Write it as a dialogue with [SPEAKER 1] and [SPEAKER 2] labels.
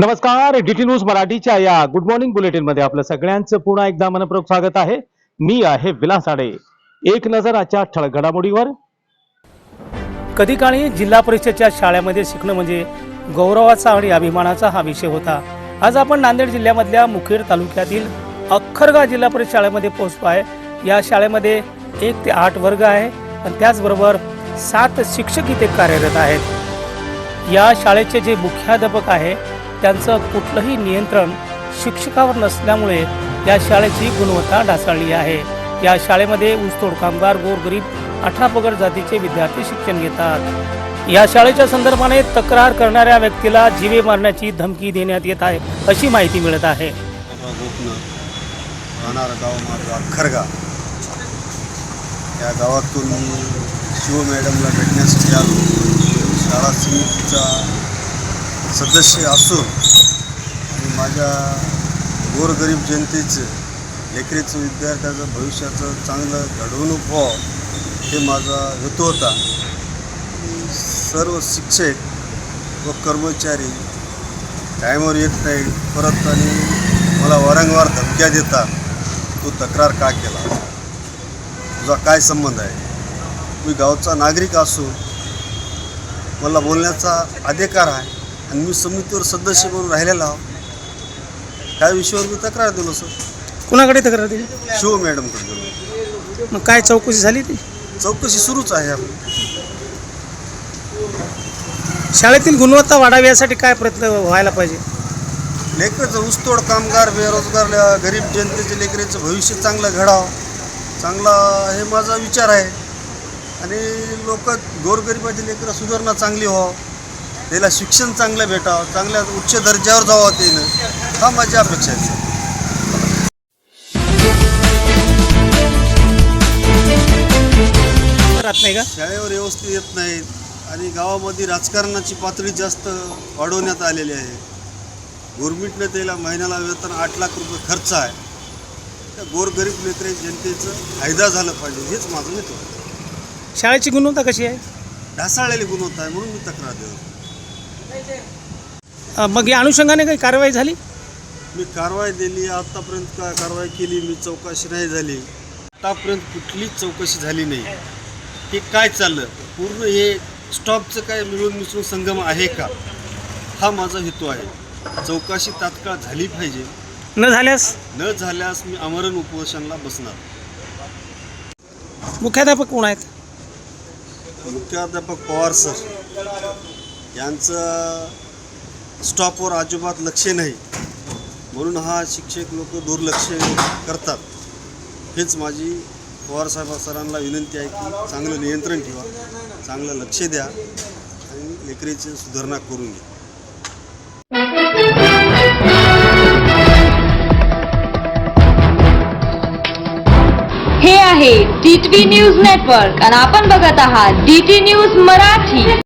[SPEAKER 1] नमस्कार, DT news मराठीच्या या गुड मॉर्निंग बुलेटिन मध्ये आपलं सगळ्यांचं पुन्हा एकदा मनपूर्वक स्वागत आहे। मी आहे विलास आडे। एक नजर आजच्या ठळक घडामोडीवर।
[SPEAKER 2] कधी काळी जिल्हा परिषदेच्या शाळेमध्ये शिकणं म्हणजे गौरवाचा आणि अभिमानाचा हा विषय होता। आज आपण नांदेड जिल्ह्यामधल्या मुखेड तालुक्यातील अख्खरगाव जिल्हा परिषद शाळेमध्ये पोहोचलो आहे। या शाळेमध्ये 1 ते 8 वर्ग आहे आणि त्याचबरोबर 7 शिक्षक इथे कार्यरत आहेत। या शाळेचे जे मुख्याध्यापक आहे त्यांचं कुठलंही नियंत्रण शिक्षकावर नसल्यामुळे या शाळेची गुणवत्ता ढासळली आहे। या शाळेमध्ये ऊसतोड कामगार, गोरगरीब 18 पगड जातीचे विद्यार्थी शिक्षण घेतात। या शाळेच्या संदर्भाने तक्रार करणाऱ्या व्यक्तीला जीवे मारण्याची धमकी देण्यात येत आहे अशी माहिती मिळत आहे।
[SPEAKER 3] गाव माझं अख्खरगाव, या गावातून मी शिव मॅडमला भेटण्यासाठी आलो। शाळा समितीचा सदस्य असून आणि माझ्या गोरगरीब जनतेचं, लेकरीचं, विद्यार्थ्याचं भविष्याचं चांगलं घडवणूक व्हावं हे माझा हेतू होता। सर्व शिक्षक व कर्मचारी टायमवर येत नाही परत आणि मला वारंवार धमक्या देतात, तू तक्रार का केला, तुझा काय संबंध आहे? मी गावचा नागरिक असून मला बोलण्याचा अधिकार आहे आणि मी समितीवर सदस्य म्हणून राहिलेला आहो। काय विषयावर मी तक्रार दिलो सर?
[SPEAKER 2] कुणाकडे तक्रार दिली?
[SPEAKER 3] शिव मॅडमकडे दिलो।
[SPEAKER 2] मग काय चौकशी झाली? ती
[SPEAKER 3] चौकशी सुरूच आहे आपली।
[SPEAKER 2] शाळेतील गुणवत्ता वाढावी यासाठी काय प्रयत्न व्हायला पाहिजे?
[SPEAKER 3] लेकराचं ऊसतोड कामगार, बेरोजगार, गरीब जनतेचे लेकराचं भविष्य चांगलं घडावं, चांगला हे माझा विचार आहे। आणि लोक गोरगरिबाचे लेकरं सुधारणा चांगली व्हावं, त्याला शिक्षण चांगलं भेटावं, चांगल्या उच्च दर्जावर जावं त्यानं, हा माझी अपेक्षा आहे सर।
[SPEAKER 2] नाही का
[SPEAKER 3] शाळेवर व्यवस्थित येत नाहीत आणि गावामध्ये राजकारणाची पातळी जास्त वाढवण्यात आलेली आहे। गव्हर्नमेंटने त्याला महिन्याला वेतन 8 लाख रुपये खर्च आहे। त्या गोरगरीब लेकरे जनतेचं फायदा झाला पाहिजे हेच माझं हेतू आहे।
[SPEAKER 2] शाळेची गुणवत्ता कशी आहे?
[SPEAKER 3] ढासळलेली गुणवत्ता आहे म्हणून मी तक्रार देतो।
[SPEAKER 2] मग या अनुषंगाने काही कारवाई झाली?
[SPEAKER 3] मी कारवाई दिली, आतापर्यंत काय कारवाई केली, मी चौकशी नाही झाली, आतापर्यंत कुठलीच चौकशी झाली नाही। हे काय चाललं पूर्ण हे स्टॉपचं काय मिळून मिसळून संगम आहे का, हा माझा हेतू आहे। चौकशी तात्काळ झाली पाहिजे।
[SPEAKER 2] न
[SPEAKER 3] झाल्यास मी आमरण उपोषणाला बसणार।
[SPEAKER 2] मुख्याध्यापक कोण आहेत?
[SPEAKER 3] मुख्याध्यापक पवार सर यांचं स्टॉपवर अजिबात लक्ष नाही म्हणून हा शिक्षक लोक दुर्लक्ष करतात। हेच माझी पवार साहेब सरांना विनंती आहे की चांगलं नियंत्रण ठेवा, चांगलं लक्ष द्या आणि लेकरीची सुधारणा करून घ्या।
[SPEAKER 4] हे आहे DTV न्यूज नेटवर्क आणि आपण बघत आहात DT न्यूज मराठी।